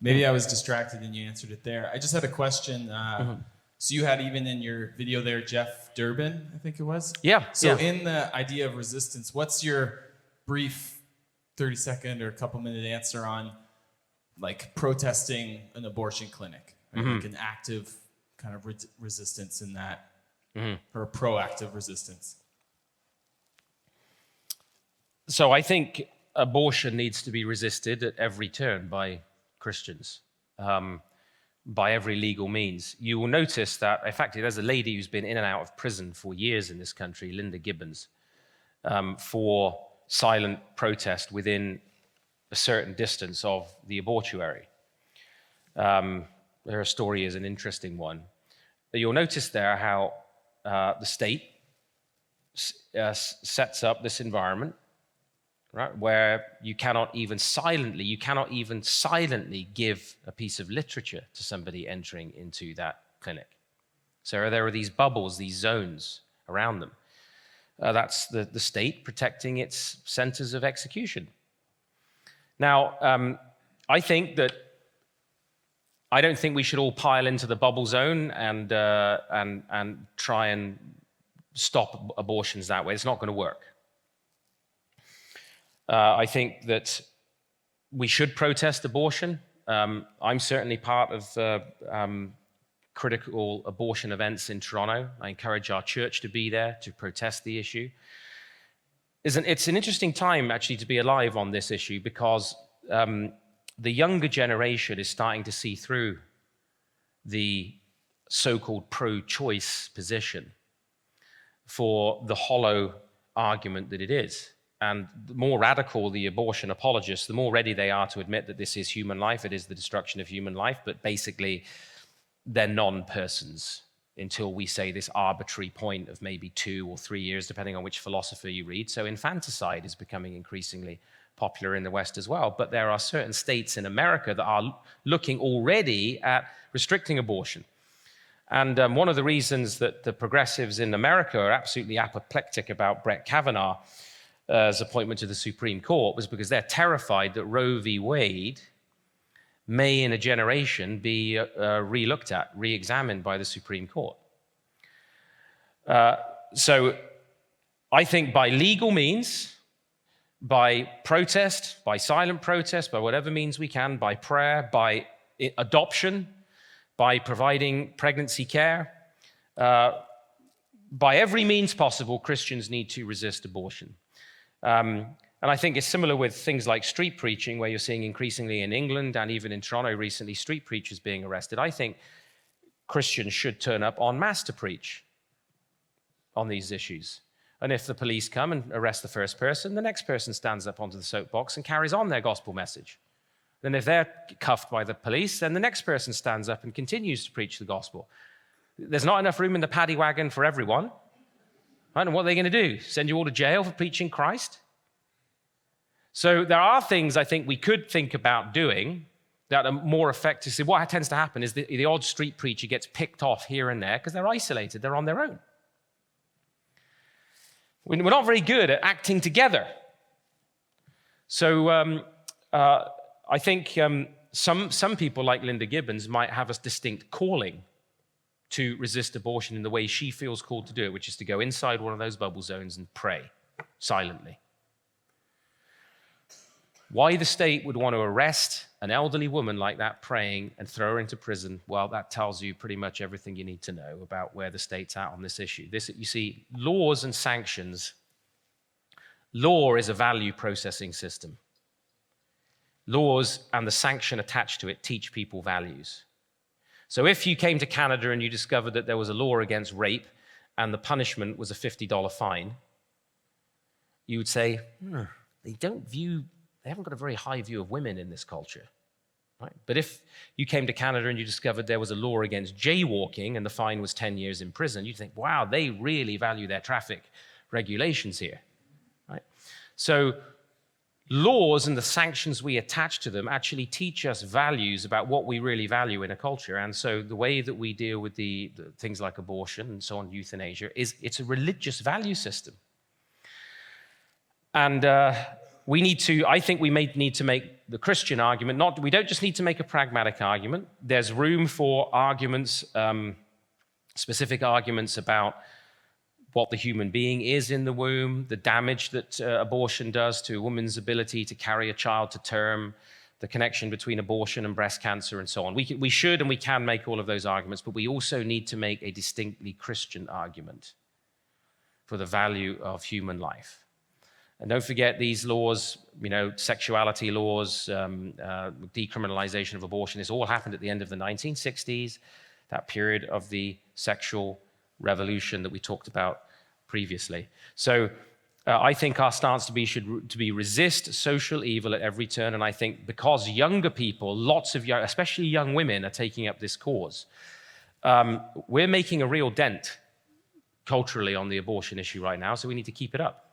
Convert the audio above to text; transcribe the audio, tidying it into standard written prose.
Maybe I was distracted and you answered it there. I just had a question. So you had even in your video there, Jeff Durbin, I think it was? Yeah. So in the idea of resistance, what's your brief 30-second or a couple-minute answer on like protesting an abortion clinic? Right? Like an active kind of resistance in that, or a proactive resistance? So I think abortion needs to be resisted at every turn by Christians, by every legal means. You will notice that, in fact, there's a lady who's been in and out of prison for years in this country, Linda Gibbons, for silent protest within a certain distance of the abortuary. Her story is an interesting one. You'll notice there how the state sets up this environment, right, where you cannot even silently give a piece of literature to somebody entering into that clinic. So there are these bubbles, these zones around them. That's the state protecting its centers of execution. Now, I don't think we should all pile into the bubble zone and try and stop abortions that way. It's not going to work. I think that we should protest abortion. I'm certainly part of critical abortion events in Toronto. I encourage our church to be there to protest the issue. It's an interesting time, actually, to be alive on this issue because the younger generation is starting to see through the so-called pro-choice position for the hollow argument that it is. And the more radical the abortion apologists, the more ready they are to admit that this is human life, it is the destruction of human life, but basically they're non-persons until we say this arbitrary point of maybe 2 or 3 years, depending on which philosopher you read. So infanticide is becoming increasingly popular in the West as well. But there are certain states in America that are looking already at restricting abortion. And one of the reasons that the progressives in America are absolutely apoplectic about Brett Kavanaugh's appointment to the Supreme Court was because they're terrified that Roe v. Wade may in a generation be re-looked at, re-examined by the Supreme Court. So I think by legal means, by protest, by silent protest, by whatever means we can, by prayer, by adoption, by providing pregnancy care, by every means possible, Christians need to resist abortion. And I think it's similar with things like street preaching, where you're seeing increasingly in England and even in Toronto recently, street preachers being arrested. I think Christians should turn up en masse to preach on these issues. And if the police come and arrest the first person, the next person stands up onto the soapbox and carries on their gospel message. Then if they're cuffed by the police, then the next person stands up and continues to preach the gospel. There's not enough room in the paddy wagon for everyone. Right? And what are they going to do? Send you all to jail for preaching Christ? So there are things I think we could think about doing that are more effective. So what tends to happen is the odd street preacher gets picked off here and there because they're isolated, they're on their own. We're not very good at acting together. So I think some people like Linda Gibbons might have a distinct calling to resist abortion in the way she feels called to do it, which is to go inside one of those bubble zones and pray silently. Why the state would want to arrest an elderly woman like that praying and throw her into prison, well, that tells you pretty much everything you need to know about where the state's at on this issue. You see, laws and sanctions. Law is a value processing system. Laws and the sanction attached to it teach people values. So if you came to Canada and you discovered that there was a law against rape and the punishment was a $50 fine, you would say, they haven't got a very high view of women in this culture. Right? But if you came to Canada and you discovered there was a law against jaywalking and the fine was 10 years in prison, you'd think, wow, they really value their traffic regulations here. Right? So laws and the sanctions we attach to them actually teach us values about what we really value in a culture. And so the way that we deal with the things like abortion and so on, euthanasia, it's a religious value system. And I think we may need to make the Christian argument. We don't just need to make a pragmatic argument. There's room for arguments, specific arguments about what the human being is in the womb, the damage that abortion does to a woman's ability to carry a child to term, the connection between abortion and breast cancer, and so on. We should and we can make all of those arguments, but we also need to make a distinctly Christian argument for the value of human life. And don't forget these laws, sexuality laws, decriminalization of abortion, this all happened at the end of the 1960s, that period of the sexual revolution that we talked about previously. So I think our stance should be resist social evil at every turn. And I think because younger people, especially young women, are taking up this cause, we're making a real dent culturally on the abortion issue right now. So we need to keep it up.